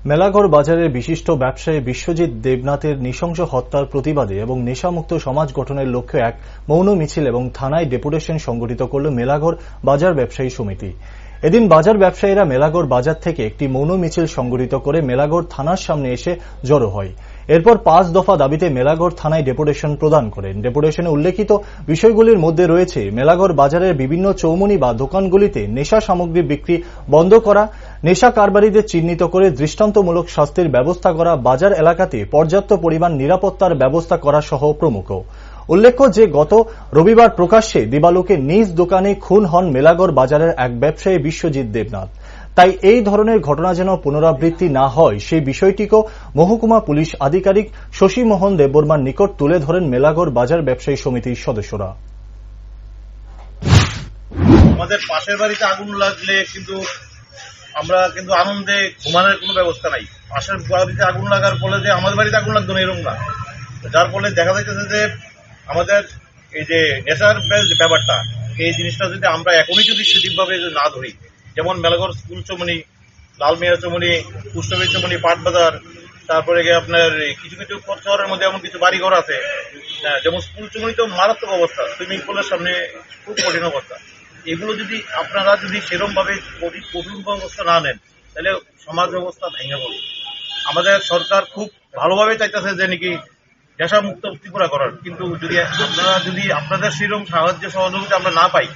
মেলাঘর বাজারের বিশিষ্ট ব্যবসায়ী বিশ্বজিৎ দেবনাথের নৃশংস হত্যার প্রতিবাদে এবং নেশামুক্ত সমাজ গঠনের লক্ষ্যে এক মৌন মিছিল এবং থানায় ডেপুটেশন সংগঠিত করল মেলাঘর বাজার ব্যবসায়ী সমিতি। এদিন বাজার ব্যবসায়ীরা মেলাঘর বাজার থেকে একটি মৌন মিছিল সংগঠিত করে মেলাঘর থানার সামনে এসে জড়ো হয়। এরপর 5 দফা দাবিতে মেলাঘর থানায় ডেপুটেশন প্রদান করেন। ডেপুটেশনে উল্লেখিত বিষয়গুলির মধ্যে রয়েছে মেলাঘর বাজারের বিভিন্ন চৌমুনি বা দোকানগুলিতে নেশা সামগ্রী বিক্রি বন্ধ করা, নেশা কারবারিদের চিহ্নিত করে দৃষ্টান্তমূলক শাস্তির ব্যবস্থা করা, বাজার এলাকাতে পর্যাপ্ত পরিমাণ নিরাপত্তার ব্যবস্থা করা সহ প্রমুখ। উল্লেখ্য যে গত রবিবার প্রকাশ্যে দিবালোকে নিজ দোকানে খুন হন মেলাঘর বাজারের এক ব্যবসায়ী বিশ্বজিৎ দেবনাথ। তাই এই ধরনের ঘটনা যেন পুনরাবৃত্তি না হয় সেই বিষয়টিকেও মহকুমা পুলিশ আধিকারিক শশী মোহন দেববর্মার নিকট তুলে ধরেন মেলাঘর বাজার ব্যবসায়ী সমিতির সদস্যরা। আমাদের পাশের বাড়িতে আগুন লাগলে আমরা আনন্দে ঘুমানোর কোনো ব্যবস্থা নাই। পাশের বাড়িতে আগুন লাগার ফলে যে আমাদের বাড়িতে আগুন লাগতো না এরকম না, যার ফলে দেখা যাইতেছে যে আমাদের এই যে নেশার ব্যাপারটা, এই জিনিসটা যদি আমরা এখনই যদি সঠিকভাবে না ধরি, যেমন মেলাঘর স্কুল চৌমুনি, লালমিয়া চৌমুনি, পুষ্টবী চৌমুনি, পাটবাজার, তারপরে আপনার কিছু কিছু শহরের মধ্যে এমন কিছু বাড়িঘর আছে, যেমন স্কুল চৌমুনি তো মারাত্মক অবস্থা, সুইমিং পুলের সামনে খুব কঠিন অবস্থা। এগুলো যদি আপনারা যদি সেরকম ভাবে কঠিন ব্যবস্থা না নেন, তাহলে সমাজ ব্যবস্থা ভেঙে পড়বে। আমাদের সরকার খুব ভালোভাবে চাইতেছে যে নাকি নেশা মুক্ত ত্রিপুরা করার, কিন্তু যদি আপনারা আপনাদের সেরকম সাহায্য সহযোগিতা আমরা না পাই,